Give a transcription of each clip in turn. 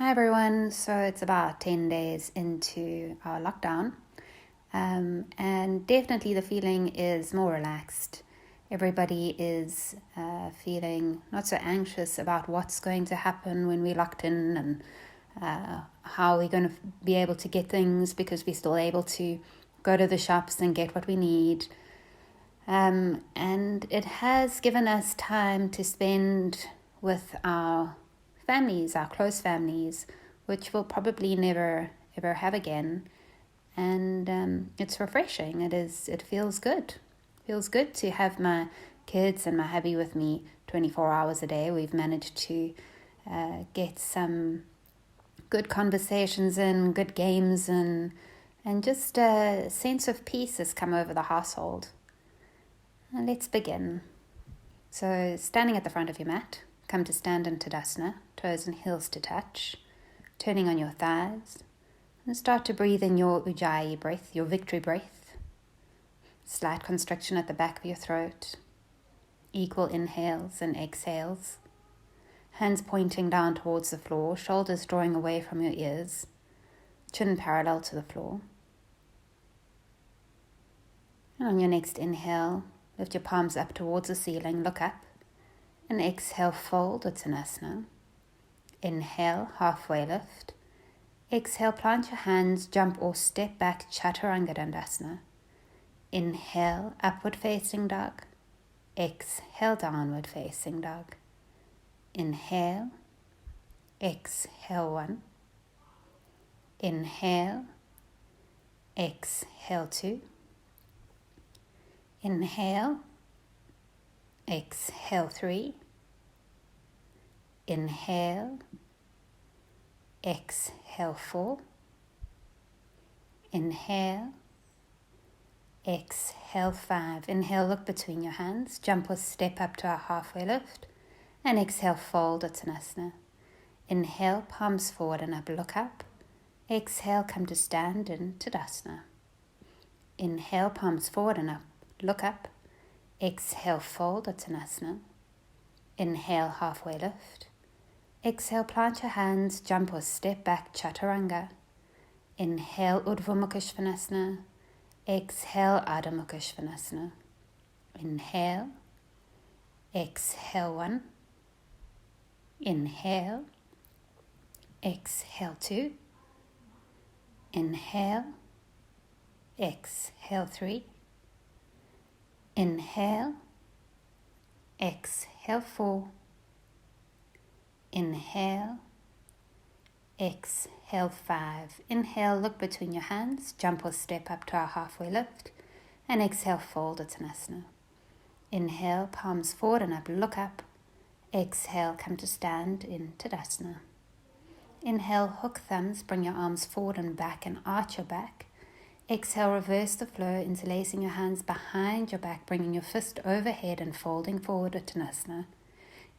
Hi everyone, so it's about 10 days into our lockdown, and definitely the feeling is more relaxed. Everybody is feeling not so anxious about what's going to happen when we're locked in and how we're going to be able to get things because we're still able to go to the shops and get what we need. And it has given us time to spend with our families, our close families, which we'll probably never ever have again. And it's refreshing. It feels good. Feels good to have my kids and my hubby with me 24 hours a day. We've managed to get some good conversations in, good games, and just a sense of peace has come over the household. Let's begin. So, standing at the front of your mat, come to stand in Tadasana, toes and heels to touch, turning on your thighs, and start to breathe in your Ujjayi breath, your victory breath. Slight constriction at the back of your throat, equal inhales and exhales, hands pointing down towards the floor, shoulders drawing away from your ears, chin parallel to the floor. And on your next inhale, lift your palms up towards the ceiling, look up, and exhale, fold Uttanasana. Inhale, halfway lift. Exhale, plant your hands, jump or step back, Chaturanga Dandasana. Inhale, upward facing dog. Exhale, downward facing dog. Inhale, exhale 1. Inhale, exhale 2. Inhale, exhale 3. Inhale, exhale 4. Inhale, exhale 5. Inhale, look between your hands, jump or step up to a halfway lift, and exhale, fold Uttanasana. Inhale, palms forward and up, look up. Exhale, come to stand in Tadasana. Inhale, palms forward and up, look up. Exhale, fold Uttanasana. Inhale, halfway lift. Exhale, plant your hands, jump or step back, Chaturanga. Inhale, Urdhva Mukha Svanasana. Exhale, Adho Mukha Svanasana. Inhale, exhale 1. Inhale, exhale 2. Inhale, exhale 3. Inhale, exhale 4. Inhale, exhale 5. Inhale, look between your hands, jump or step up to our halfway lift, and exhale, fold Uttanasana. Inhale, palms forward and up, look up. Exhale, come to stand in Tadasana. Inhale, hook thumbs, bring your arms forward and back and arch your back. Exhale, reverse the flow, interlacing your hands behind your back, bringing your fist overhead and folding forward Uttanasana.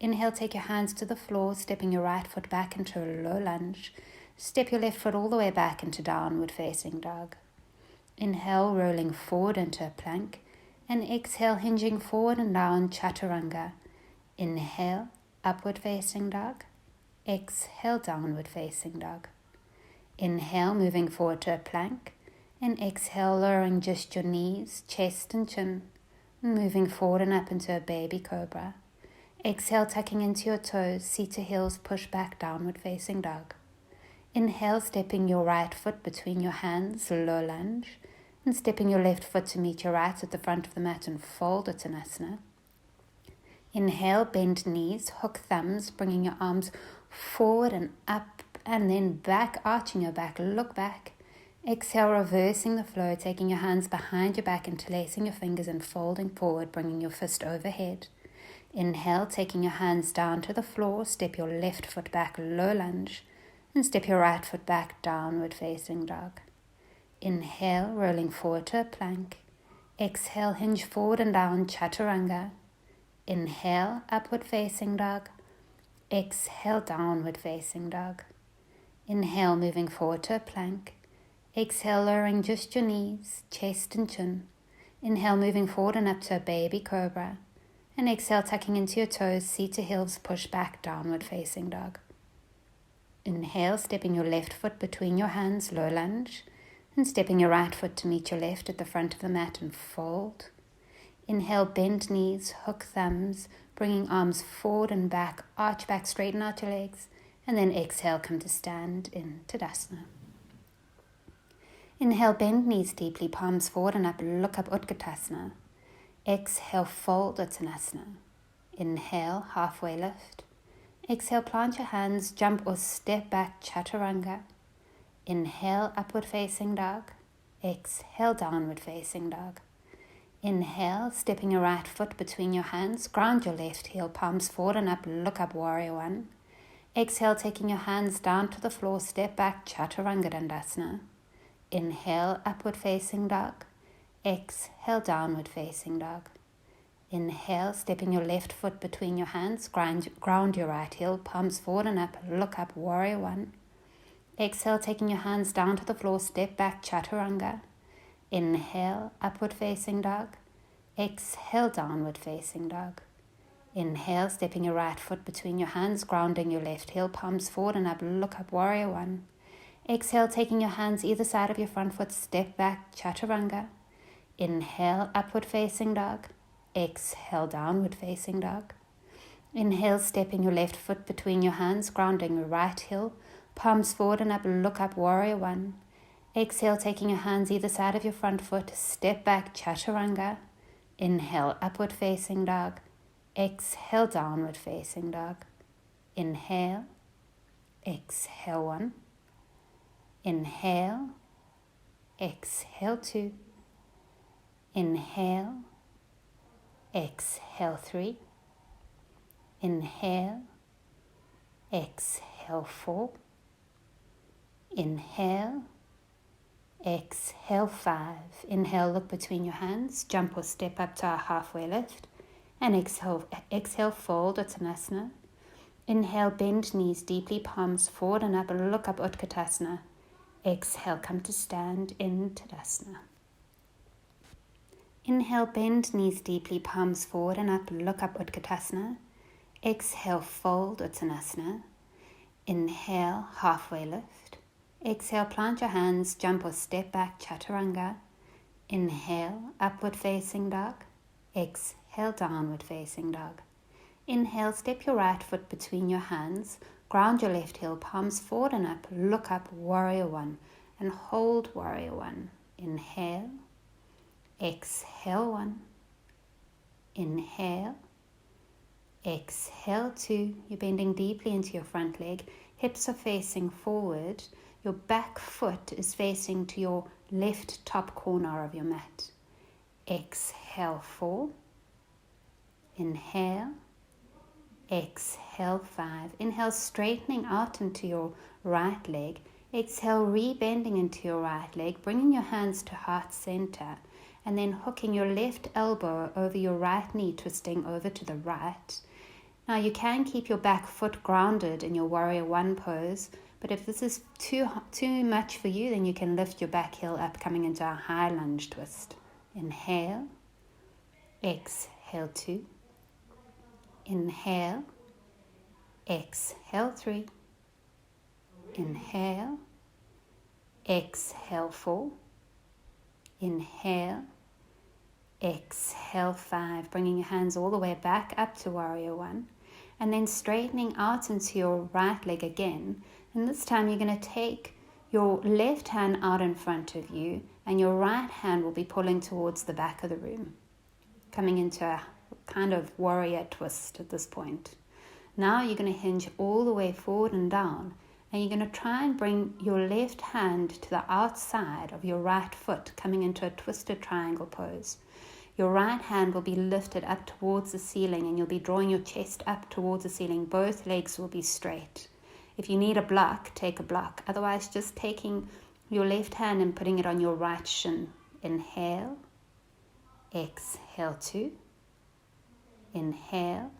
Inhale, take your hands to the floor, stepping your right foot back into a low lunge. Step your left foot all the way back into downward facing dog. Inhale, rolling forward into a plank. And exhale, hinging forward and down, Chaturanga. Inhale, upward facing dog. Exhale, downward facing dog. Inhale, moving forward to a plank. And exhale, lowering just your knees, chest and chin. Moving forward and up into a baby cobra. Exhale, tucking into your toes, seat to heels, push back, downward facing dog. Inhale, stepping your right foot between your hands, low lunge, and stepping your left foot to meet your right at the front of the mat and fold Uttanasana. Inhale, bend knees, hook thumbs, bringing your arms forward and up and then back, arching your back, look back. Exhale, reversing the flow, taking your hands behind your back, interlacing your fingers and folding forward, bringing your fist overhead. Inhale, taking your hands down to the floor, step your left foot back, low lunge, and step your right foot back, downward facing dog. Inhale, rolling forward to a plank. Exhale, hinge forward and down, Chaturanga. Inhale, upward facing dog. Exhale, downward facing dog. Inhale, moving forward to a plank. Exhale, lowering just your knees, chest and chin. Inhale, moving forward and up to a baby cobra. And exhale, tucking into your toes, seat to heels, push back, downward facing dog. Inhale, stepping your left foot between your hands, low lunge, and stepping your right foot to meet your left at the front of the mat and fold. Inhale, bend knees, hook thumbs, bringing arms forward and back, arch back, straighten out your legs, and then exhale, come to stand in Tadasana. Inhale, bend knees deeply, palms forward and up, look up, Utkatasana. Exhale, fold, Uttanasana. Inhale, halfway lift. Exhale, plant your hands, jump or step back, Chaturanga. Inhale, upward facing dog. Exhale, downward facing dog. Inhale, stepping your right foot between your hands, ground your left heel, palms forward and up, look up, Warrior One. Exhale, taking your hands down to the floor, step back, Chaturanga Dandasana. Inhale, upward facing dog. Exhale, downward facing dog. Inhale, stepping your left foot between your hands, ground your right heel, palms forward and up, look up, Warrior One. Exhale, taking your hands down to the floor, step back, Chaturanga. Inhale, upward facing dog. Exhale, downward facing dog. Inhale, stepping your right foot between your hands, grounding your left heel, palms forward and up, look up, Warrior One. Exhale, taking your hands either side of your front foot, step back, Chaturanga. Inhale, upward facing dog. Exhale, downward facing dog. Inhale, stepping your left foot between your hands, grounding your right heel, palms forward and up, look up, Warrior One. Exhale, taking your hands either side of your front foot, step back, Chaturanga. Inhale, upward facing dog. Exhale, downward facing dog. Inhale. Exhale, 1. Inhale. Exhale, 2. Inhale. Exhale, 3. Inhale. Exhale, 4. Inhale. Exhale, 5. Inhale, look between your hands, jump or step up to a halfway lift. And exhale, fold, Uttanasana. Inhale, bend knees deeply, palms forward and up, and look up, Utkatasana. Exhale, come to stand in Tadasana. Inhale, bend knees deeply, palms forward and up, look up, Utkatasana. Exhale, fold, Uttanasana. Inhale, halfway lift. Exhale, plant your hands, jump or step back, Chaturanga. Inhale, upward facing dog. Exhale, downward facing dog. Inhale, step your right foot between your hands, ground your left heel, palms forward and up, look up, Warrior One, and hold Warrior One. Inhale, exhale, 1. Inhale, exhale, 2. You're bending deeply into your front leg, hips are facing forward, your back foot is facing to your left top corner of your mat. Exhale, 4. Inhale. Exhale, 5. Inhale, straightening out into your right leg. Exhale, rebending into your right leg, bringing your hands to heart center, and then hooking your left elbow over your right knee, twisting over to the right. Now, you can keep your back foot grounded in your Warrior One pose, but if this is too much for you, then you can lift your back heel up, coming into a high lunge twist. Inhale. Exhale, 2. Inhale. Exhale, 3. Inhale. Exhale, 4. Inhale. Exhale, 5. Bringing your hands all the way back up to Warrior One. And then straightening out into your right leg again. And this time you're going to take your left hand out in front of you, and your right hand will be pulling towards the back of the room, coming into a kind of warrior twist at this point. Now you're going to hinge all the way forward and down, and you're going to try and bring your left hand to the outside of your right foot, coming into a twisted triangle pose. Your right hand will be lifted up towards the ceiling, and you'll be drawing your chest up towards the ceiling. Both legs will be straight. If you need a block, take a block. Otherwise, just taking your left hand and putting it on your right shin. Inhale. Exhale, 2. Inhale.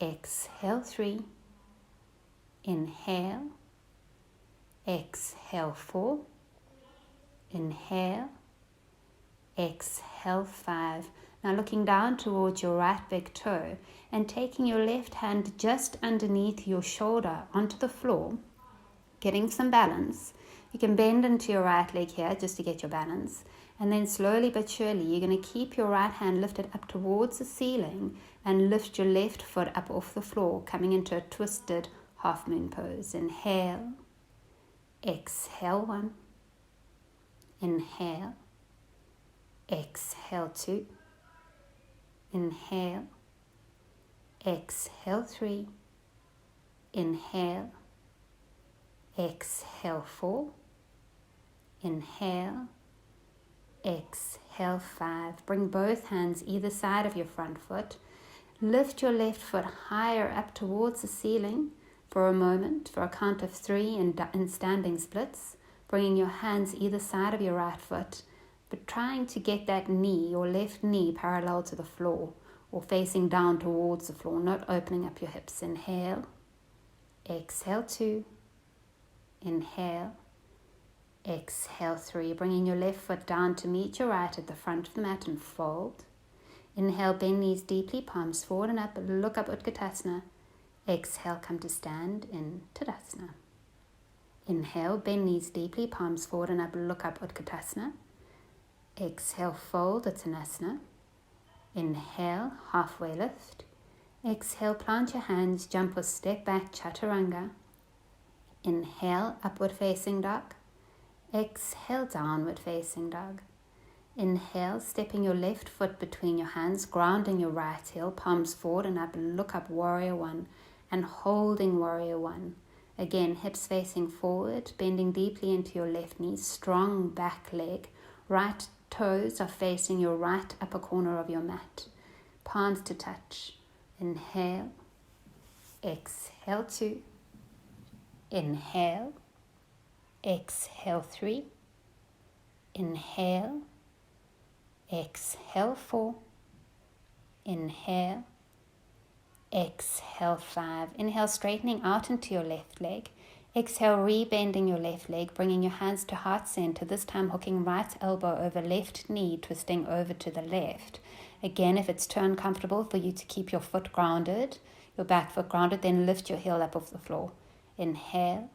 Exhale, 3. Inhale. Exhale, 4. Inhale. Exhale, 5. Now looking down towards your right big toe and taking your left hand just underneath your shoulder onto the floor, getting some balance. You can bend into your right leg here just to get your balance. And then slowly but surely, you're going to keep your right hand lifted up towards the ceiling and lift your left foot up off the floor, coming into a twisted half moon pose. Inhale, exhale 1, inhale, exhale 2, inhale, exhale 3, inhale, exhale 4, inhale, exhale 5. Bring both hands either side of your front foot. Lift your left foot higher up towards the ceiling for a moment, for a count of 3 in standing splits, bringing your hands either side of your right foot, but trying to get that knee, your left knee, parallel to the floor or facing down towards the floor, not opening up your hips. Inhale, exhale 2, inhale, exhale 3, bringing your left foot down to meet your right at the front of the mat and fold. Inhale, bend knees deeply, palms forward and up, look up, Utkatasana. Exhale, come to stand in Tadasana. Inhale, bend knees deeply, palms forward and up, look up, Utkatasana. Exhale, fold, Uttanasana. Inhale, halfway lift. Exhale, plant your hands, jump or step back, Chaturanga. Inhale, upward facing dog. Exhale, downward facing dog. Inhale, stepping your left foot between your hands, grounding your right heel, palms forward and up, look up, Warrior 1, and holding Warrior 1. Again, hips facing forward, bending deeply into your left knee, strong back leg. Right toes are facing your right upper corner of your mat. Palms to touch. Inhale, exhale 2, inhale, exhale 3, inhale, exhale 4, inhale, exhale 5. Inhale, straightening out into your left leg. Exhale, rebending your left leg, bringing your hands to heart center, this time hooking right elbow over left knee, twisting over to the left. Again, if it's too uncomfortable for you to keep your foot grounded, your back foot grounded, then lift your heel up off the floor. Inhale,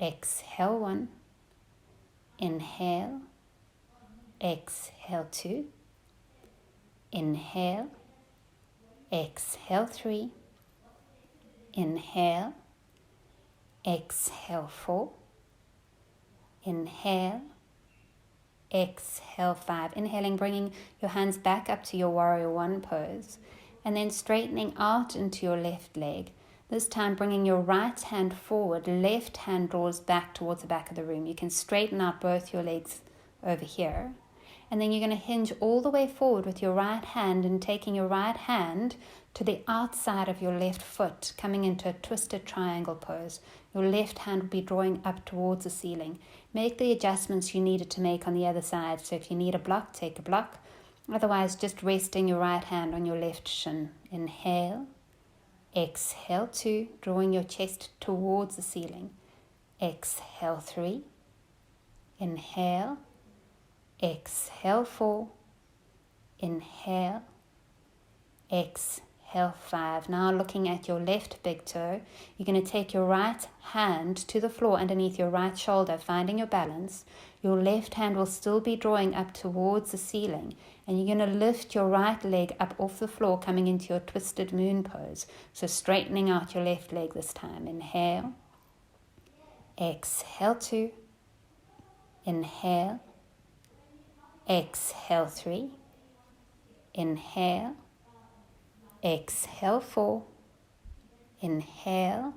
exhale 1, inhale, exhale 2, inhale, exhale 3, inhale, exhale 4, inhale, exhale 5. Inhaling, bringing your hands back up to your Warrior 1 pose, and then straightening out into your left leg. This time bringing your right hand forward, left hand draws back towards the back of the room. You can straighten out both your legs over here. And then you're going to hinge all the way forward with your right hand and taking your right hand to the outside of your left foot, coming into a twisted triangle pose. Your left hand will be drawing up towards the ceiling. Make the adjustments you needed to make on the other side. So if you need a block, take a block. Otherwise, just resting your right hand on your left shin. Inhale, exhale 2, drawing your chest towards the ceiling. Exhale 3, inhale, exhale 4, inhale, exhale 5. Now looking at your left big toe, you're going to take your right hand to the floor underneath your right shoulder, finding your balance. Your left hand will still be drawing up towards the ceiling, and you're going to lift your right leg up off the floor, coming into your twisted moon pose. So straightening out your left leg this time. Inhale, exhale 2, inhale, exhale 3, inhale, exhale 4, inhale,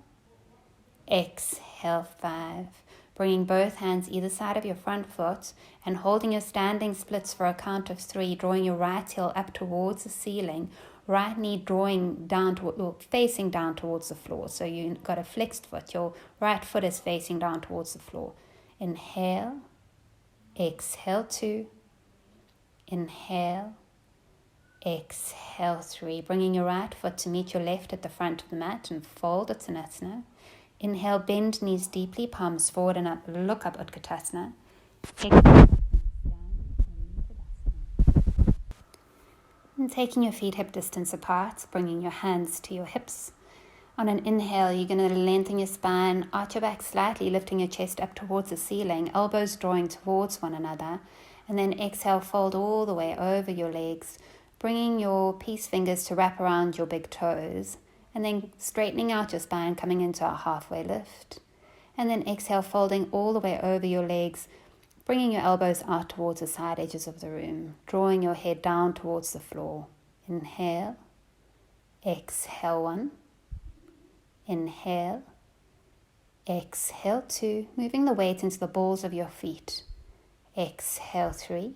exhale 5. Bringing both hands either side of your front foot and holding your standing splits for a count of 3, drawing your right heel up towards the ceiling, right knee drawing down or facing down towards the floor. So you've got a flexed foot. Your right foot is facing down towards the floor. Inhale, exhale 2, inhale, exhale 3. Bringing your right foot to meet your left at the front of the mat and fold Uttanasana. Inhale, bend knees deeply, palms forward and up, look up Utkatasana. Exhale, And taking your feet hip distance apart, bringing your hands to your hips. On an inhale, you're going to lengthen your spine, arch your back slightly, lifting your chest up towards the ceiling, elbows drawing towards one another. And then exhale, fold all the way over your legs, bringing your peace fingers to wrap around your big toes. And then straightening out your spine, coming into a halfway lift. And then exhale, folding all the way over your legs, bringing your elbows out towards the side edges of the room, drawing your head down towards the floor. Inhale, exhale 1. Inhale, exhale 2, moving the weight into the balls of your feet. Exhale 3,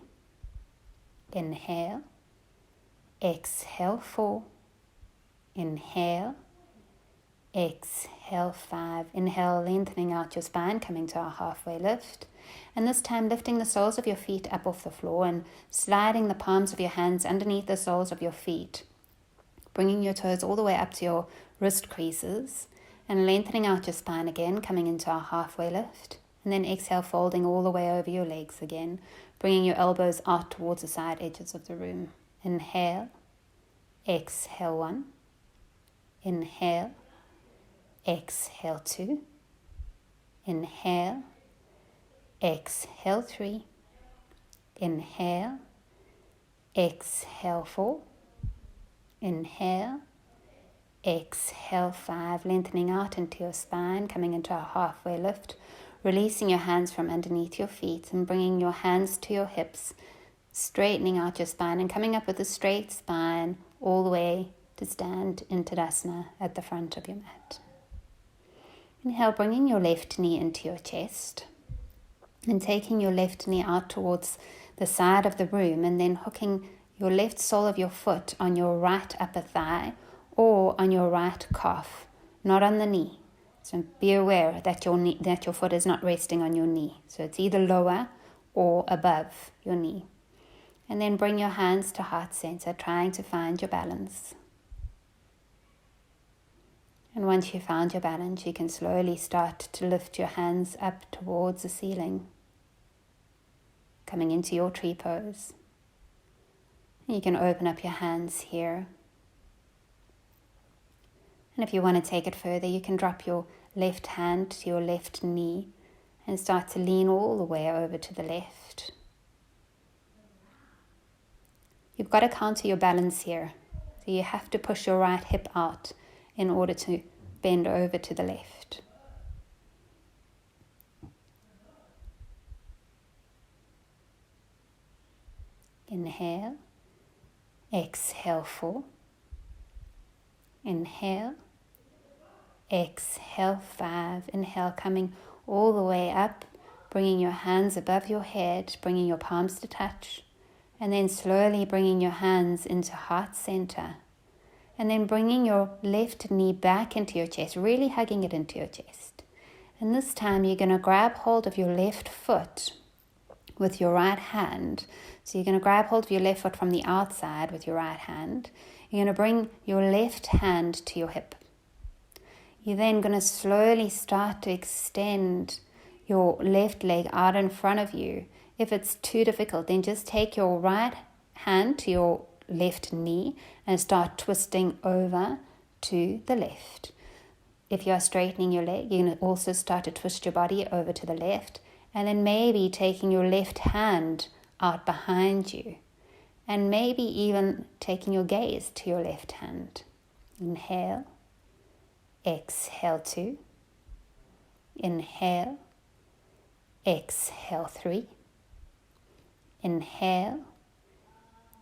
inhale, exhale 4, inhale, exhale 5. Inhale, lengthening out your spine, coming to a halfway lift. And this time lifting the soles of your feet up off the floor and sliding the palms of your hands underneath the soles of your feet, bringing your toes all the way up to your wrist creases and lengthening out your spine again, coming into a halfway lift. And then exhale, folding all the way over your legs again, bringing your elbows out towards the side edges of the room. Inhale, exhale 1, inhale, exhale 2, inhale, exhale 3, inhale, exhale 4, inhale, exhale 5, lengthening out into your spine, coming into a halfway lift, releasing your hands from underneath your feet and bringing your hands to your hips, straightening out your spine and coming up with a straight spine all the way to stand in Tadasana at the front of your mat. Inhale, bringing your left knee into your chest and taking your left knee out towards the side of the room and then hooking your left sole of your foot on your right upper thigh or on your right calf, not on the knee. So be aware that your foot is not resting on your knee. So it's either lower or above your knee. And then bring your hands to heart center, trying to find your balance. And once you've found your balance, you can slowly start to lift your hands up towards the ceiling, coming into your tree pose. You can open up your hands here. And if you want to take it further, you can drop your left hand to your left knee and start to lean all the way over to the left. You've got to counter your balance here. So you have to push your right hip out in order to bend over to the left. Inhale, exhale 4. Inhale, exhale 5. Inhale, coming all the way up, bringing your hands above your head, bringing your palms to touch, and then slowly bringing your hands into heart center. And then bringing your left knee back into your chest, really hugging it into your chest. And this time you're going to grab hold of your left foot with your right hand. So you're going to grab hold of your left foot from the outside with your right hand. You're going to bring your left hand to your hip. You're then going to slowly start to extend your left leg out in front of you. If it's too difficult, then just take your right hand to your left knee and start twisting over to the left. If you are straightening your leg, you're going to also start to twist your body over to the left, and then maybe taking your left hand out behind you, and maybe even taking your gaze to your left hand. Inhale, exhale 2, inhale, exhale 3, inhale,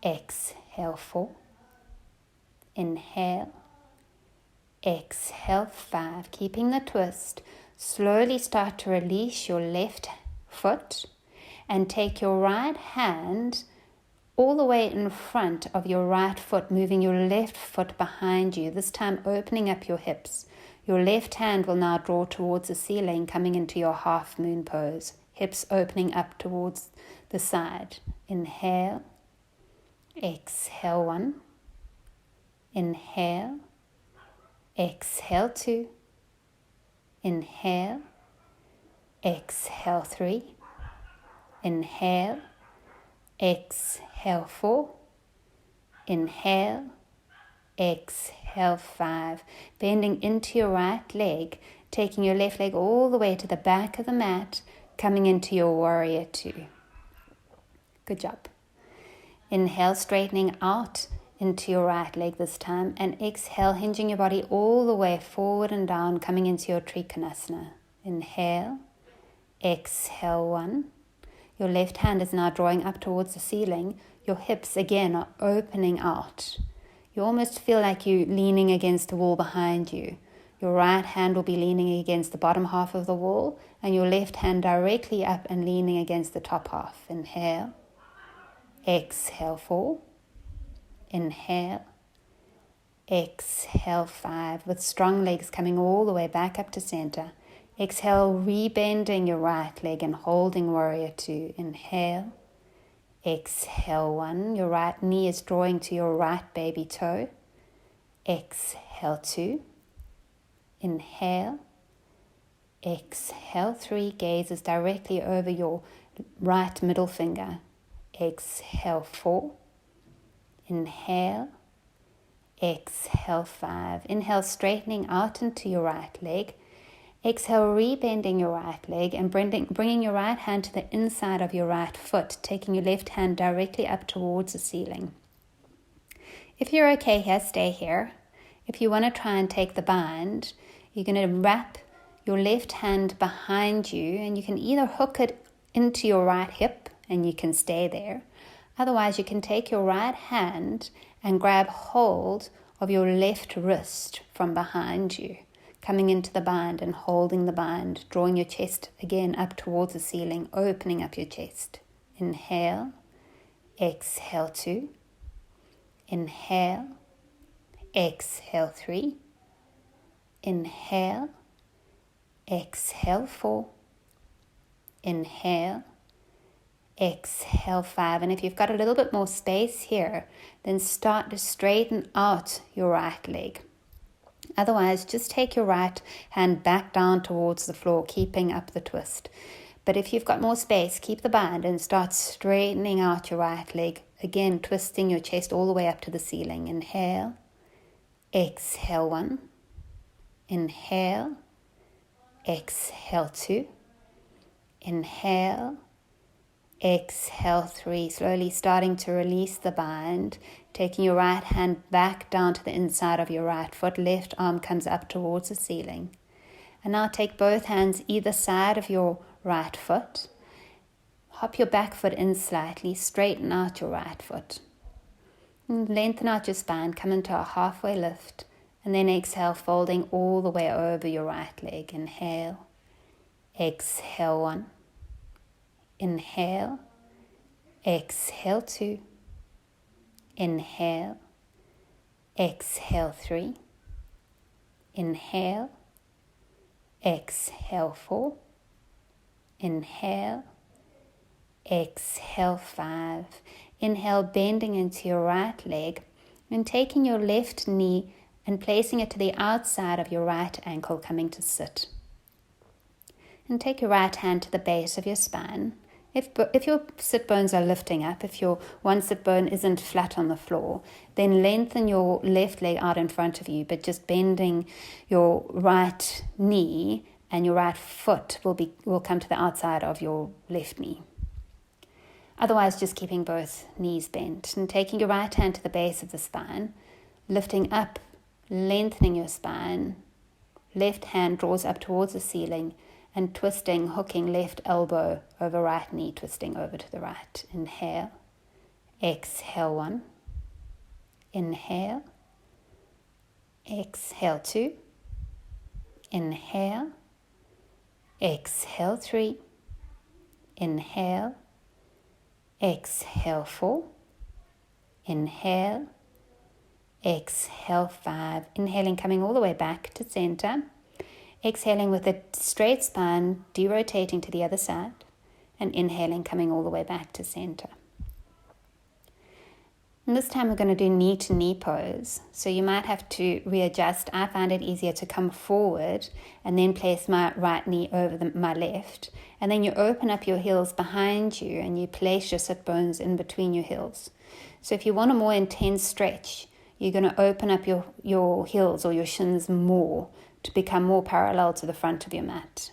exhale 4, inhale, exhale 5. Keeping the twist, slowly start to release your left foot and take your right hand all the way in front of your right foot, moving your left foot behind you, this time opening up your hips. Your left hand will now draw towards the ceiling, coming into your half moon pose, hips opening up towards the side. Inhale, exhale 1, inhale, exhale 2, inhale, exhale 3, inhale, exhale 4, Inhale, exhale 5. Bending into your right leg, taking your left leg all the way to the back of the mat, coming into your warrior 2. Good job. Inhale, straightening out into your right leg this time, and exhale, hinging your body all the way forward and down, coming into your Trikonasana. Inhale, exhale 1. Your left hand is now drawing up towards the ceiling. Your hips again are opening out. You almost feel like you're leaning against the wall behind you. Your right hand will be leaning against the bottom half of the wall, and your left hand directly up and leaning against the top half. Inhale, exhale 4. Inhale, exhale 5, with strong legs coming all the way back up to center. Exhale, rebending your right leg and holding warrior 2. Inhale, exhale 1. Your right knee is drawing to your right baby toe. Exhale 2. Inhale, exhale 3. Gaze is directly over your right middle finger. Exhale 4. Inhale, exhale 5. Inhale, straightening out into your right leg. Exhale, rebending your right leg and bringing your right hand to the inside of your right foot, taking your left hand directly up towards the ceiling. If you're okay here, stay here. If you want to try and take the bind, you're going to wrap your left hand behind you, and you can either hook it into your right hip and you can stay there. Otherwise, you can take your right hand and grab hold of your left wrist from behind you, coming into the bind and holding the bind, drawing your chest again up towards the ceiling, opening up your chest. Inhale, exhale 2. Inhale, exhale 3. Inhale, exhale 4. Inhale, exhale 5. And if you've got a little bit more space here, then start to straighten out your right leg. Otherwise, just take your right hand back down towards the floor, keeping up the twist. But if you've got more space, keep the bind and start straightening out your right leg. Again, twisting your chest all the way up to the ceiling. Inhale, exhale 1. Inhale, exhale 2. Inhale, exhale 3. Slowly starting to release the bind, taking your right hand back down to the inside of your right foot. Left arm comes up towards the ceiling. And now take both hands either side of your right foot. Hop your back foot in slightly, straighten out your right foot. And lengthen out your spine, come into a halfway lift. And then exhale, folding all the way over your right leg. Inhale, exhale 1. Inhale, exhale 2. Inhale, exhale 3. Inhale, exhale 4. Inhale, exhale 5. Inhale, bending into your right leg and taking your left knee and placing it to the outside of your right ankle, coming to sit. And take your right hand to the base of your spine. If your sit bones are lifting up, if your one sit bone isn't flat on the floor, then lengthen your left leg out in front of you, but just bending your right knee, and your right foot will come to the outside of your left knee. Otherwise, just keeping both knees bent and taking your right hand to the base of the spine, lifting up, lengthening your spine. Left hand draws up towards the ceiling, and twisting, hooking left elbow over right knee, twisting over to the right. Inhale, exhale 1. Inhale, exhale 2. Inhale, exhale 3. Inhale, exhale 4. Inhale, exhale 5. Inhaling, coming all the way back to center. Exhaling with a straight spine, derotating to the other side, and inhaling, coming all the way back to center. And this time we're going to do knee to knee pose. So you might have to readjust. I find it easier to come forward and then place my right knee over my left. And then you open up your heels behind you and you place your sit bones in between your heels. So if you want a more intense stretch, you're going to open up your heels or your shins more to become more parallel to the front of your mat.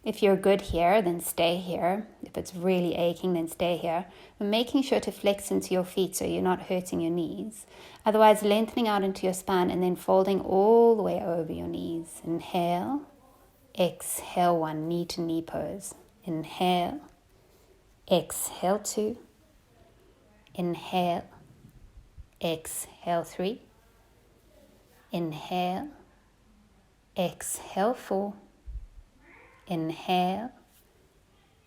If you're good here, then stay here. If it's really aching, then stay here. But making sure to flex into your feet so you're not hurting your knees. Otherwise, lengthening out into your spine and then folding all the way over your knees. Inhale, exhale, 1, knee to knee pose. Inhale, exhale, 2. Inhale, exhale, 3. Inhale, exhale, 4. Inhale,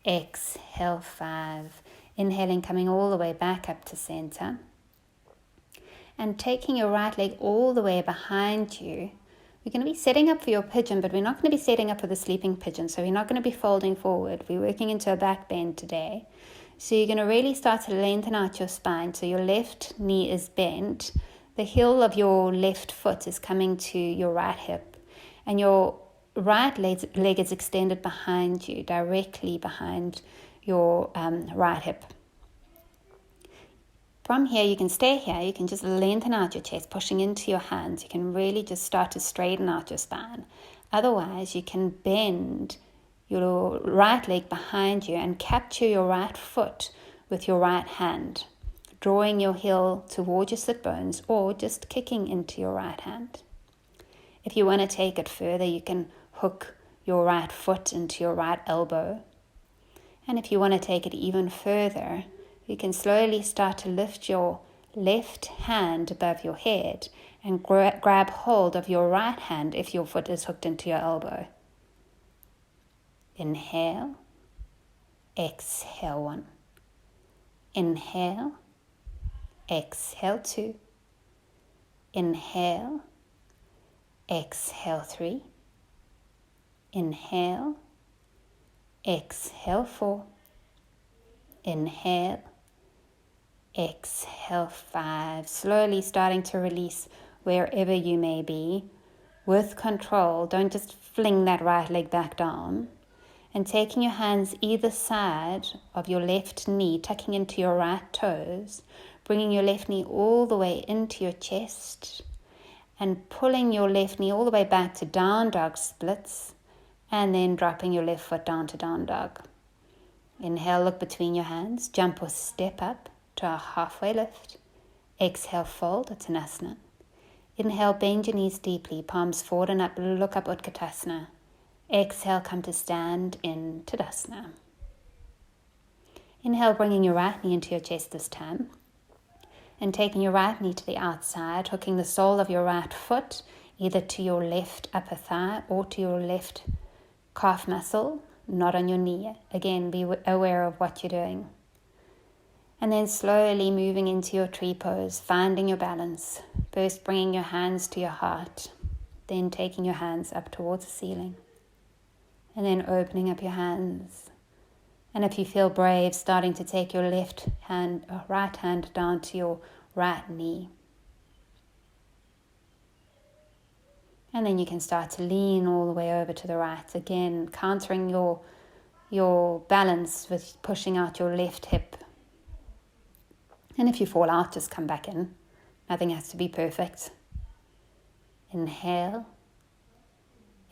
exhale, 5. Inhaling, coming all the way back up to center. And taking your right leg all the way behind you. We're going to be setting up for your pigeon, but we're not going to be setting up for the sleeping pigeon. So we're not going to be folding forward. We're working into a back bend today. So you're going to really start to lengthen out your spine. So your left knee is bent. The heel of your left foot is coming to your right hip. And your right leg is extended behind you, directly behind your right hip. From here, you can stay here. You can just lengthen out your chest, pushing into your hands. You can really just start to straighten out your spine. Otherwise, you can bend your right leg behind you and capture your right foot with your right hand, drawing your heel towards your sit bones or just kicking into your right hand. If you want to take it further, you can hook your right foot into your right elbow. And if you want to take it even further, you can slowly start to lift your left hand above your head and grab hold of your right hand if your foot is hooked into your elbow. Inhale, exhale, 1. Inhale, exhale, 2. Inhale, exhale, 3. Inhale, exhale, 4. Inhale, exhale, 5. Slowly starting to release wherever you may be. With control, don't just fling that right leg back down. And taking your hands either side of your left knee, tucking into your right toes, bringing your left knee all the way into your chest, and pulling your left knee all the way back to down dog splits, and then dropping your left foot down to down dog. Inhale, look between your hands, jump or step up to a halfway lift. Exhale, fold, Uttanasana. Inhale, bend your knees deeply, palms forward and up, look up, Utkatasana. Exhale, come to stand in Tadasana. Inhale, bringing your right knee into your chest this time. And taking your right knee to the outside, hooking the sole of your right foot either to your left upper thigh or to your left calf muscle, not on your knee. Again, be aware of what you're doing. And then slowly moving into your tree pose, finding your balance. First bringing your hands to your heart, then taking your hands up towards the ceiling. And then opening up your hands. And if you feel brave, starting to take your left hand or right hand down to your right knee. And then you can start to lean all the way over to the right. Again, countering your balance with pushing out your left hip. And if you fall out, just come back in. Nothing has to be perfect. Inhale.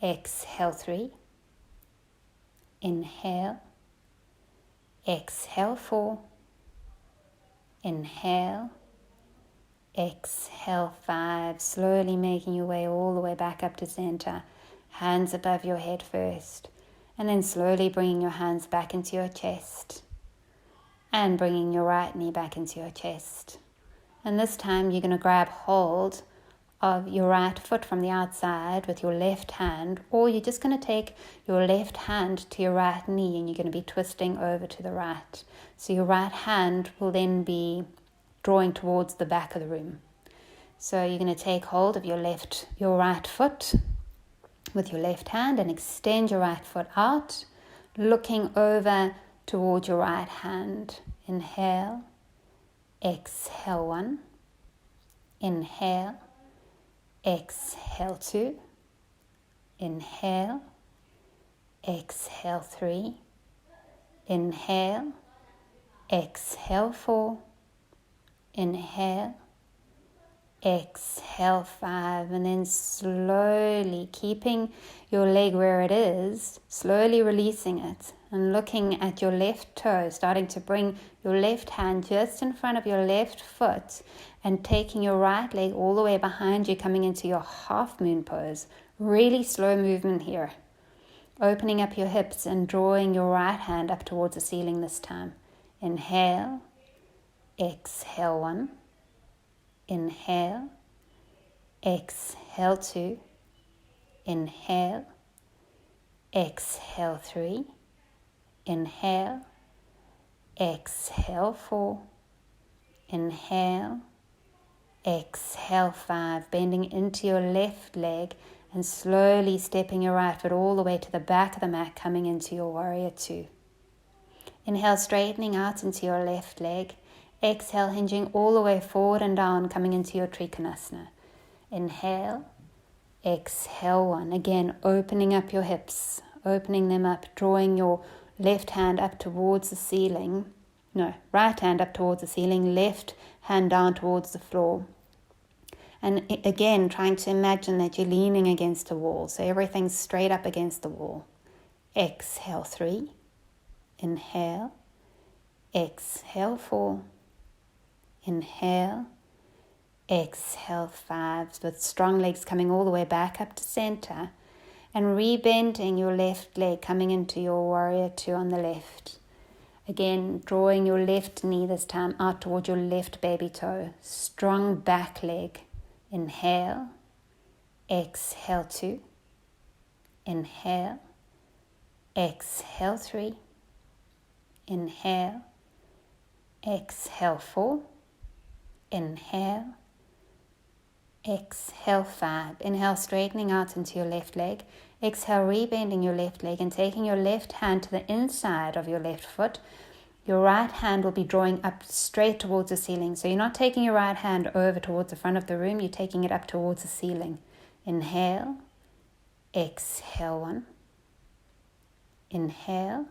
Exhale, 3. Inhale. Exhale, 4. Inhale. Exhale, 5. Slowly making your way all the way back up to center. Hands above your head first. And then slowly bringing your hands back into your chest. And bringing your right knee back into your chest. And this time you're going to grab hold of your right foot from the outside with your left hand, or you're just going to take your left hand to your right knee and you're going to be twisting over to the right. So your right hand will then be drawing towards the back of the room. So you're going to take hold of your right foot with your left hand and extend your right foot out, looking over towards your right hand. Inhale, exhale, 1. Inhale, exhale, 2. Inhale, exhale, 3. Inhale, exhale, 4. Inhale. Exhale 5, and then slowly keeping your leg where it is, slowly releasing it and looking at your left toe, starting to bring your left hand just in front of your left foot and taking your right leg all the way behind you, coming into your half moon pose. Really slow movement here. Opening up your hips and drawing your right hand up towards the ceiling this time. Inhale. Exhale 1. Inhale. Exhale 2. Inhale. Exhale 3. Inhale. Exhale 4. Inhale. Exhale 5. Bending into your left leg and slowly stepping your right foot all the way to the back of the mat, coming into your warrior 2. Inhale, straightening out into your left leg. Exhale, hinging all the way forward and down, coming into your Trikonasana. Inhale. Exhale 1. Again, opening up your hips, opening them up, drawing your left hand up towards the ceiling. No, right hand up towards the ceiling, left hand down towards the floor. And again, trying to imagine that you're leaning against a wall. So everything's straight up against the wall. Exhale 3. Inhale. Exhale 4. Inhale. Exhale 5, with strong legs coming all the way back up to center. And rebending your left leg, coming into your warrior 2 on the left. Again, drawing your left knee this time out towards your left baby toe. Strong back leg. Inhale. Exhale 2. Inhale. Exhale 3. Inhale. Exhale 4. Inhale. Exhale 5. Inhale, straightening out into your left leg. Exhale, rebending your left leg and taking your left hand to the inside of your left foot. Your right hand will be drawing up straight towards the ceiling. So you're not taking your right hand over towards the front of the room. You're taking it up towards the ceiling. Inhale. Exhale 1. Inhale.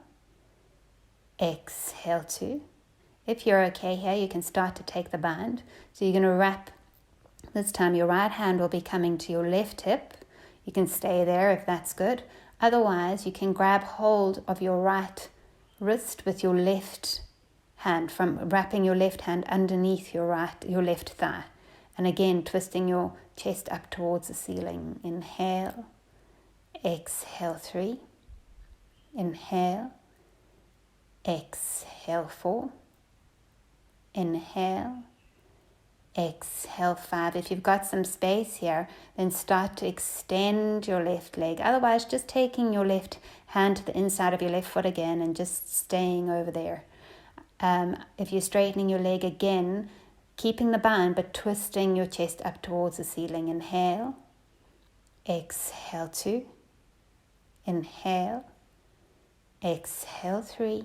Exhale 2. If you're okay here, you can start to take the band. So you're going to wrap. This time your right hand will be coming to your left hip. You can stay there if that's good. Otherwise, you can grab hold of your right wrist with your left hand, from wrapping your left hand underneath your left thigh. And again, twisting your chest up towards the ceiling. Inhale. Exhale 3. Inhale. Exhale 4. Inhale. Exhale 5. If you've got some space here, then start to extend your left leg. Otherwise, just taking your left hand to the inside of your left foot again and just staying over there. If you're straightening your leg again, keeping the band but twisting your chest up towards the ceiling. Inhale. Exhale 2. Inhale. Exhale 3.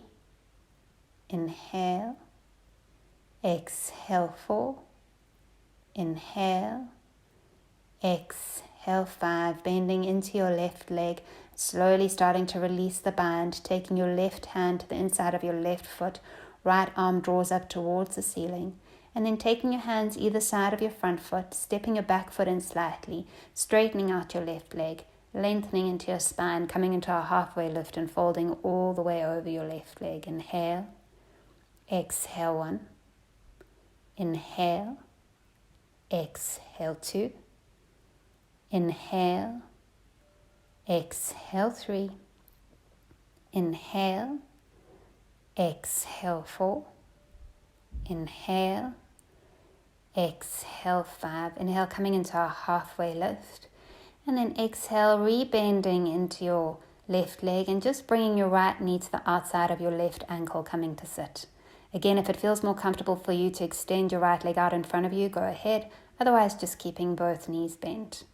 Inhale. Exhale 4. Inhale. Exhale 5. Bending into your left leg. Slowly starting to release the band. Taking your left hand to the inside of your left foot. Right arm draws up towards the ceiling. And then taking your hands either side of your front foot. Stepping your back foot in slightly. Straightening out your left leg. Lengthening into your spine. Coming into a halfway lift and folding all the way over your left leg. Inhale. Exhale 1. Inhale. Exhale 2. Inhale. Exhale 3. Inhale. Exhale 4. Inhale. Exhale 5. Inhale, coming into a halfway lift. And then exhale, rebending into your left leg and just bringing your right knee to the outside of your left ankle, coming to sit. Again, if it feels more comfortable for you to extend your right leg out in front of you, go ahead. Otherwise, just keeping both knees bent.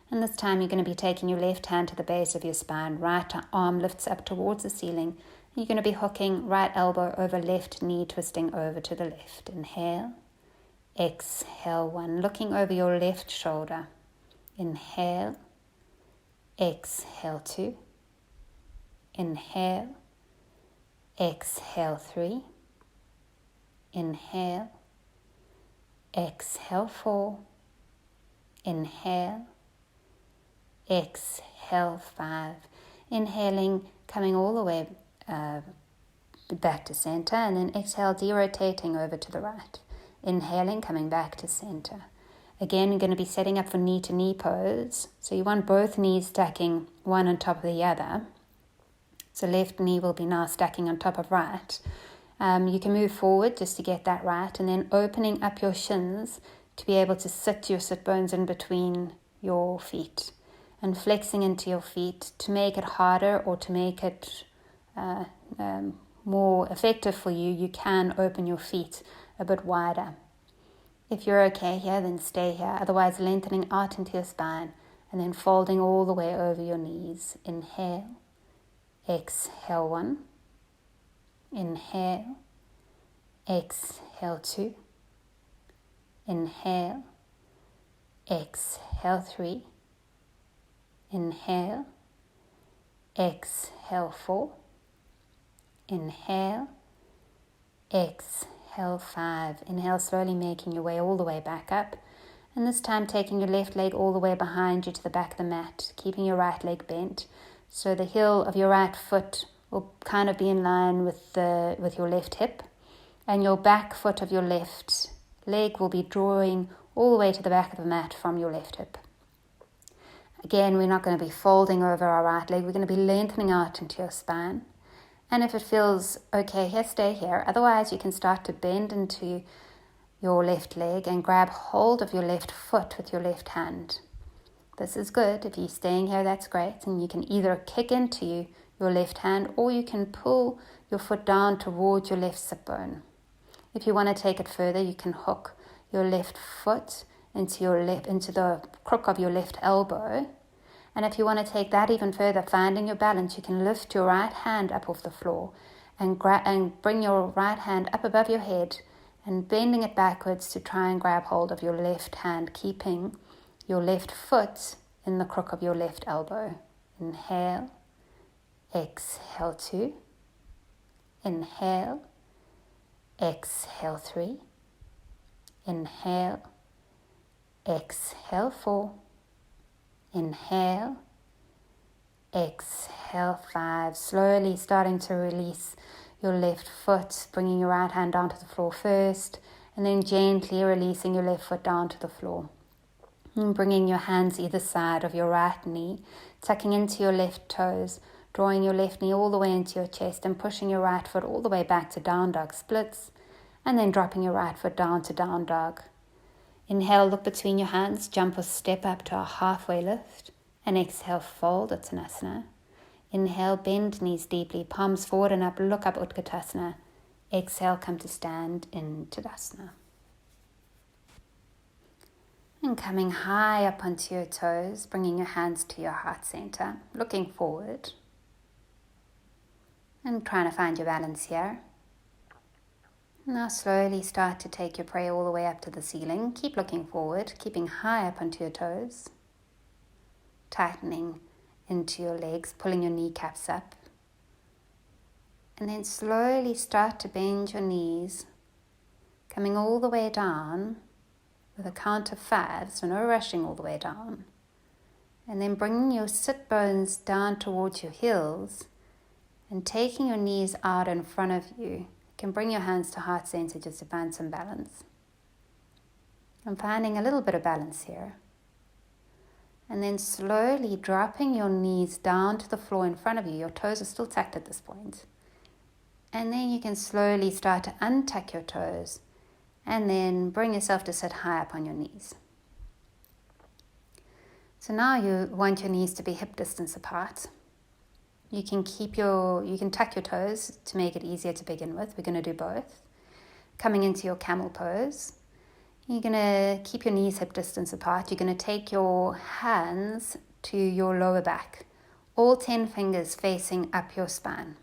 And this time you're going to be taking your left hand to the base of your spine. Right arm lifts up towards the ceiling. And you're going to be hooking right elbow over left knee, twisting over to the left. Inhale. Exhale 1. Looking over your left shoulder. Inhale. Exhale 2. Inhale. Exhale 3. Inhale. exhale 4, inhale, exhale 5, inhaling, coming all the way back to center, and then exhale, derotating over to the right, inhaling, coming back to center. Again, you're going to be setting up for knee to knee pose, so you want both knees stacking one on top of the other. So left knee will be now stacking on top of right. You can move forward just to get that right, and then opening up your shins to be able to sit your sit bones in between your feet, and flexing into your feet to make it harder or to make it more effective for you. You can open your feet a bit wider. If you're okay here, then stay here. Otherwise, lengthening out into your spine and then folding all the way over your knees. Inhale, exhale 1, inhale, exhale 2, inhale, exhale 3, inhale, exhale 4, inhale, exhale 5. Inhale, slowly making your way all the way back up, and this time taking your left leg all the way behind you to the back of the mat, keeping your right leg bent, so the heel of your right foot will kind of be in line with your left hip, and your back foot of your left leg will be drawing all the way to the back of the mat from your left hip. Again, we're not going to be folding over our right leg, we're going to be lengthening out into your spine. And if it feels okay here, stay here. Otherwise, you can start to bend into your left leg and grab hold of your left foot with your left hand. This is good. If you're staying here, that's great. And you can either kick into your left hand, or you can pull your foot down towards your left sit bone. If you want to take it further, you can hook your left foot into the crook of your left elbow. And if you want to take that even further, finding your balance, you can lift your right hand up off the floor and bring your right hand up above your head and bending it backwards to try and grab hold of your left hand, keeping your left foot in the crook of your left elbow. Inhale, exhale 2, inhale, exhale 3, inhale, exhale 4, inhale, exhale 5. Slowly starting to release your left foot, bringing your right hand down to the floor first, and then gently releasing your left foot down to the floor. And bringing your hands either side of your right knee, tucking into your left toes, drawing your left knee all the way into your chest and pushing your right foot all the way back to down dog splits, and then dropping your right foot down to down dog. Inhale, look between your hands, jump or step up to a halfway lift, and exhale, fold Uttanasana. Inhale, bend knees deeply, palms forward and up, look up Utkatasana. Exhale, come to stand in Tadasana. And coming high up onto your toes, bringing your hands to your heart center, looking forward. And trying to find your balance here. Now slowly start to take your prayer all the way up to the ceiling. Keep looking forward, keeping high up onto your toes. Tightening into your legs, pulling your kneecaps up. And then slowly start to bend your knees, coming all the way down with a count of 5, so no rushing all the way down. And then bringing your sit bones down towards your heels and taking your knees out in front of you. You can bring your hands to heart center just to find some balance. I'm finding a little bit of balance here. And then slowly dropping your knees down to the floor in front of you. Your toes are still tucked at this point. And then you can slowly start to untuck your toes and then bring yourself to sit high up on your knees. So now you want your knees to be hip distance apart. You can tuck your toes to make it easier to begin with. We're going to do both. Coming into your camel pose. You're going to keep your knees hip distance apart. You're going to take your hands to your lower back. All 10 fingers facing up your spine.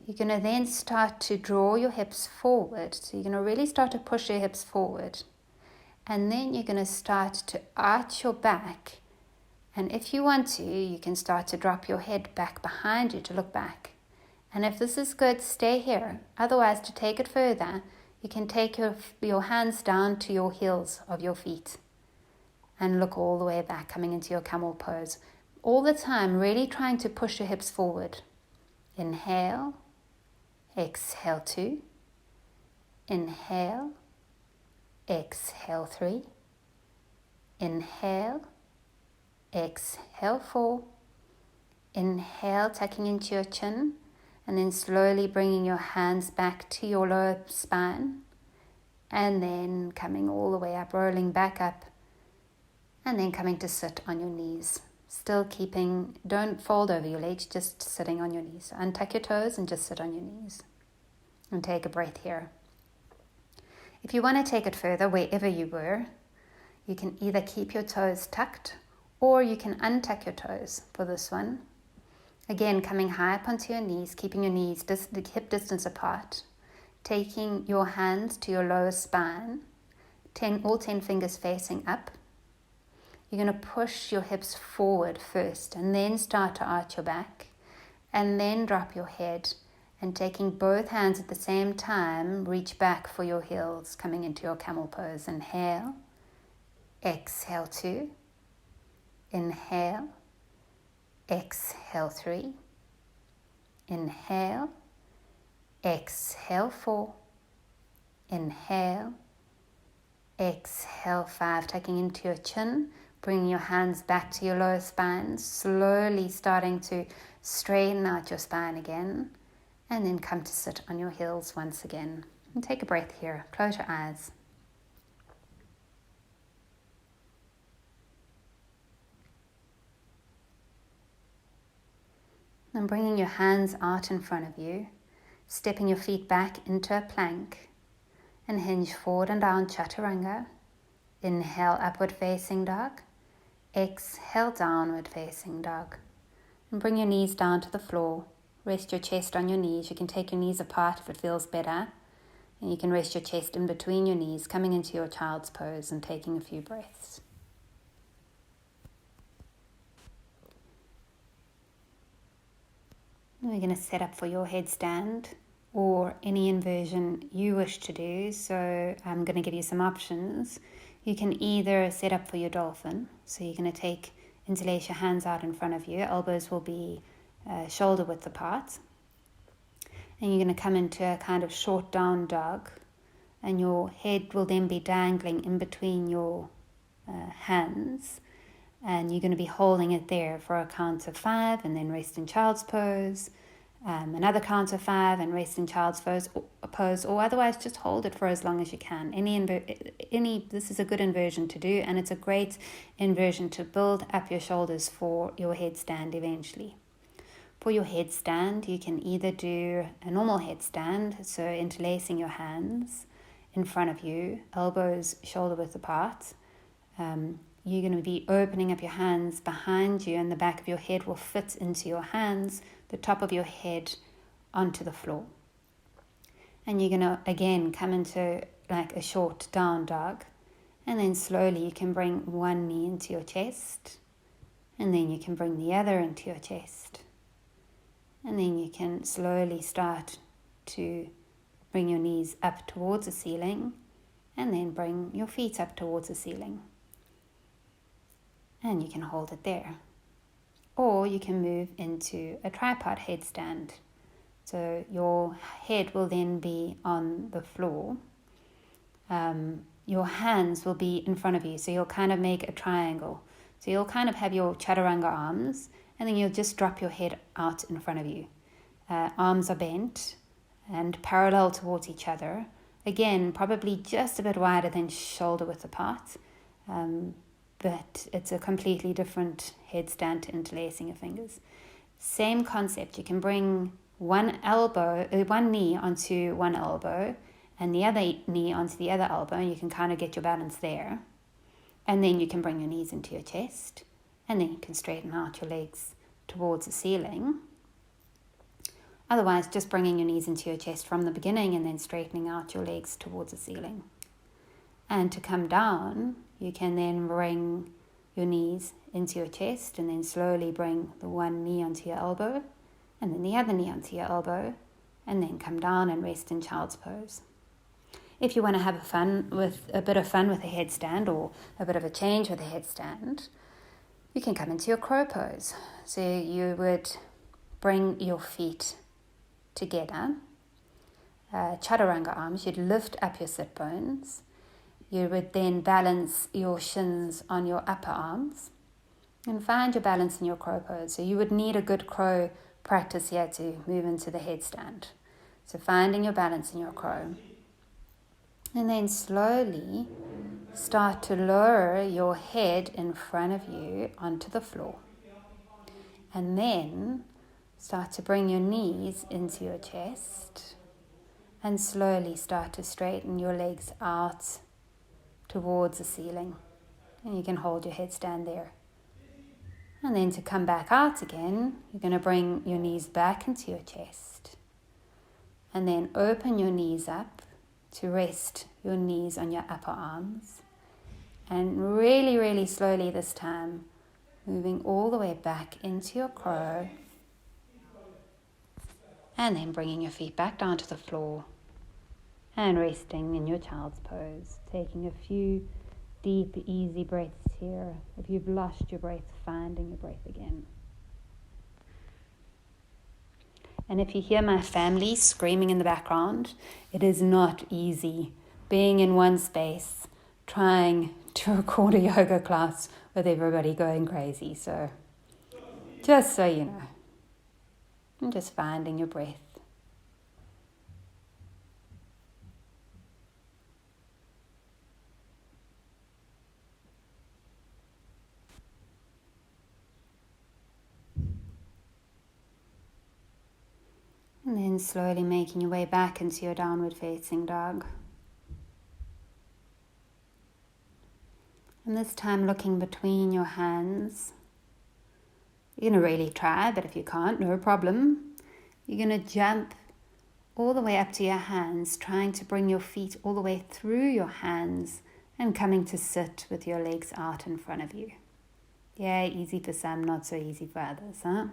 You're going to then start to draw your hips forward. So you're going to really start to push your hips forward. And then you're going to start to arch your back. And if you want to, you can start to drop your head back behind you to look back. And if this is good, stay here. Otherwise, to take it further, You can take your hands down to your heels of your feet and look all the way back, coming into your camel pose. All the time, really trying to push your hips forward. Inhale, exhale 2. Inhale, exhale 3. Inhale, exhale 4. Inhale, tucking into your chin, and then slowly bringing your hands back to your lower spine, and then coming all the way up, rolling back up, and then coming to sit on your knees. Still keeping, don't fold over your legs, just sitting on your knees. Untuck your toes and just sit on your knees. And take a breath here. If you want to take it further, wherever you were, you can either keep your toes tucked or you can untuck your toes for this one. Again, coming high up onto your knees, keeping your knees the hip distance apart. Taking your hands to your lower spine, all 10 fingers facing up. You're going to push your hips forward first and then start to arch your back and then drop your head, and taking both hands at the same time, reach back for your heels, coming into your camel pose. Inhale, exhale 2. Inhale, exhale 3. Inhale, exhale 4. Inhale, exhale 5, tucking into your chin, bringing your hands back to your lower spine, slowly starting to straighten out your spine again, and then come to sit on your heels once again. And take a breath here. Close your eyes. And bringing your hands out in front of you, stepping your feet back into a plank, and hinge forward and down, chaturanga. Inhale, upward facing dog. Exhale, downward facing dog. And bring your knees down to the floor. Rest your chest on your knees. You can take your knees apart if it feels better. And you can rest your chest in between your knees, coming into your child's pose and taking a few breaths. We're going to set up for your headstand or any inversion you wish to do. So I'm going to give you some options. You can either set up for your dolphin. So you're going to interlace your hands out in front of you. Elbows will be shoulder width apart. And you're going to come into a kind of short down dog. And your head will then be dangling in between your hands. And you're going to be holding it there for a count of 5 and then rest in child's pose. Another count of 5 and rest in child's pose, or otherwise just hold it for as long as you can. This is a good inversion to do, and it's a great inversion to build up your shoulders for your headstand eventually. For your headstand, you can either do a normal headstand, so interlacing your hands in front of you, elbows shoulder width apart. You're going to be opening up your hands behind you, and the back of your head will fit into your hands, the top of your head onto the floor. And you're going to, again, come into like a short down dog. And then slowly you can bring one knee into your chest. And then you can bring the other into your chest. And then you can slowly start to bring your knees up towards the ceiling. And then bring your feet up towards the ceiling. And you can hold it there. Or you can move into a tripod headstand. So your head will then be on the floor. Your hands will be in front of you. So you'll kind of make a triangle. So you'll kind of have your chaturanga arms, and then you'll just drop your head out in front of you. Arms are bent and parallel towards each other. Again, probably just a bit wider than shoulder width apart. But it's a completely different headstand to interlacing your fingers. Same concept. You can bring one knee onto one elbow and the other knee onto the other elbow, and you can kind of get your balance there. And then you can bring your knees into your chest, and then you can straighten out your legs towards the ceiling. Otherwise, just bringing your knees into your chest from the beginning and then straightening out your legs towards the ceiling. And to come down, you can then bring your knees into your chest and then slowly bring the one knee onto your elbow and then the other knee onto your elbow, and then come down and rest in child's pose. If you want to have a bit of fun with a headstand or a bit of a change with a headstand, you can come into your crow pose. So you would bring your feet together, chaturanga arms. You'd lift up your sit bones. You would then balance your shins on your upper arms and find your balance in your crow pose. So you would need a good crow practice here to move into the headstand. So finding your balance in your crow. And then slowly start to lower your head in front of you onto the floor. And then start to bring your knees into your chest and slowly start to straighten your legs out towards the ceiling. And you can hold your headstand there. And then to come back out again, you're going to bring your knees back into your chest. And then open your knees up to rest your knees on your upper arms. And really, really slowly this time, moving all the way back into your crow. And then bringing your feet back down to the floor. And resting in your child's pose. Taking a few deep, easy breaths here. If you've lost your breath, finding your breath again. And if you hear my family screaming in the background, it is not easy being in one space, trying to record a yoga class with everybody going crazy. So, just so you know, and just finding your breath. And then slowly making your way back into your downward facing dog. And this time looking between your hands. You're going to really try, but if you can't, no problem. You're going to jump all the way up to your hands, trying to bring your feet all the way through your hands and coming to sit with your legs out in front of you. Yeah, easy for some, not so easy for others, huh?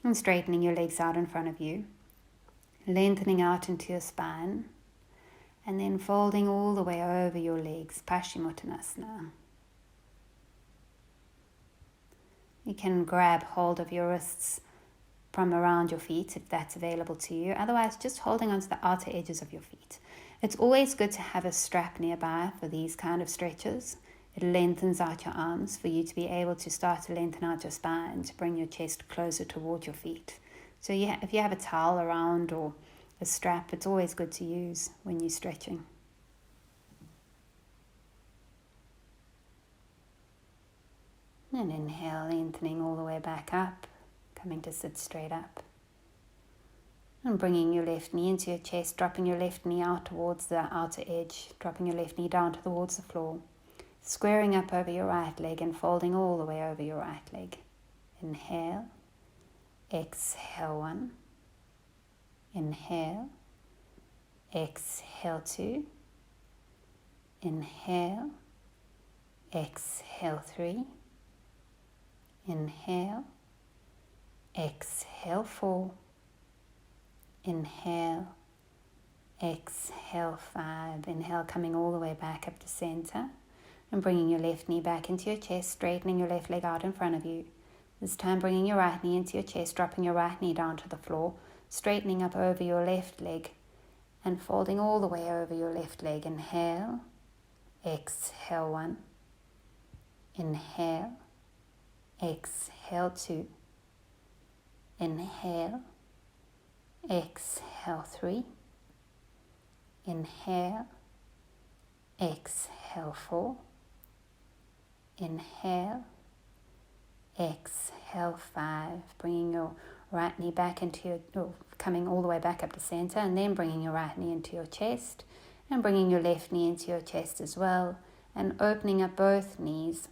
And straightening your legs out in front of you, lengthening out into your spine, and then folding all the way over your legs, Paschimottanasana. You can grab hold of your wrists from around your feet if that's available to you. Otherwise, just holding onto the outer edges of your feet. It's always good to have a strap nearby for these kind of stretches. It lengthens out your arms for you to be able to start to lengthen out your spine to bring your chest closer towards your feet. So if you have a towel around or a strap, it's always good to use when you're stretching. And inhale, lengthening all the way back up, coming to sit straight up. And bringing your left knee into your chest, dropping your left knee out towards the outer edge, dropping your left knee down towards the floor. Squaring up over your right leg and folding all the way over your right leg. Inhale, exhale 1. Inhale, exhale 2. Inhale, exhale 3. Inhale, exhale 4. Inhale, exhale 5. Inhale, coming all the way back up to center. And bringing your left knee back into your chest, straightening your left leg out in front of you. This time bringing your right knee into your chest, dropping your right knee down to the floor, straightening up over your left leg and folding all the way over your left leg. Inhale, exhale 1. Inhale, exhale 2. Inhale, exhale 3. Inhale, exhale 4. Inhale, exhale 5. Bringing your right knee back into coming all the way back up to center, and then bringing your right knee into your chest, and bringing your left knee into your chest as well, and opening up both knees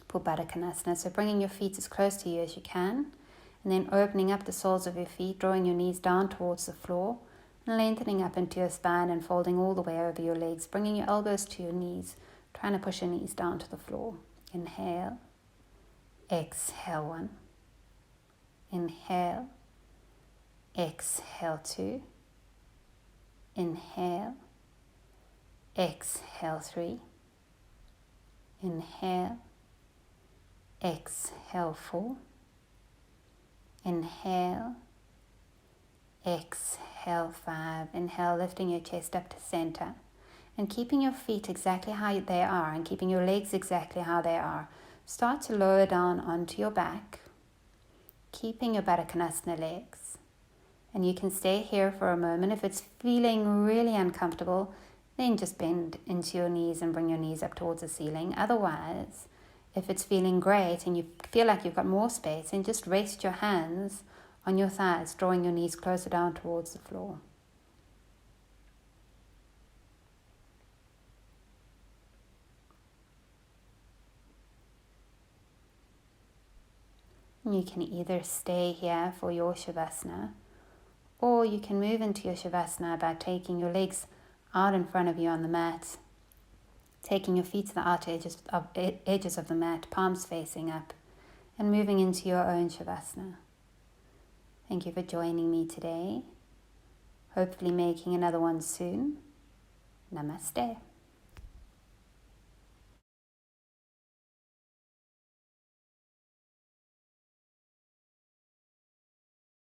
for Baddha Konasana. So bringing your feet as close to you as you can, and then opening up the soles of your feet, drawing your knees down towards the floor, and lengthening up into your spine and folding all the way over your legs, bringing your elbows to your knees, trying to push your knees down to the floor. Inhale, exhale 1. Inhale, exhale 2. Inhale, exhale 3, inhale, exhale 4, inhale, exhale 5, inhale, lifting your chest up to center and keeping your feet exactly how they are and keeping your legs exactly how they are. Start to lower down onto your back, keeping your Baddha Konasana legs. And you can stay here for a moment. If it's feeling really uncomfortable, then just bend into your knees and bring your knees up towards the ceiling. Otherwise, if it's feeling great and you feel like you've got more space, then just rest your hands on your thighs, drawing your knees closer down towards the floor. You can either stay here for your Shavasana, or you can move into your Shavasana by taking your legs out in front of you on the mat, taking your feet to the outer edges of the mat, palms facing up, and moving into your own Shavasana. Thank you for joining me today. Hopefully making another one soon. Namaste.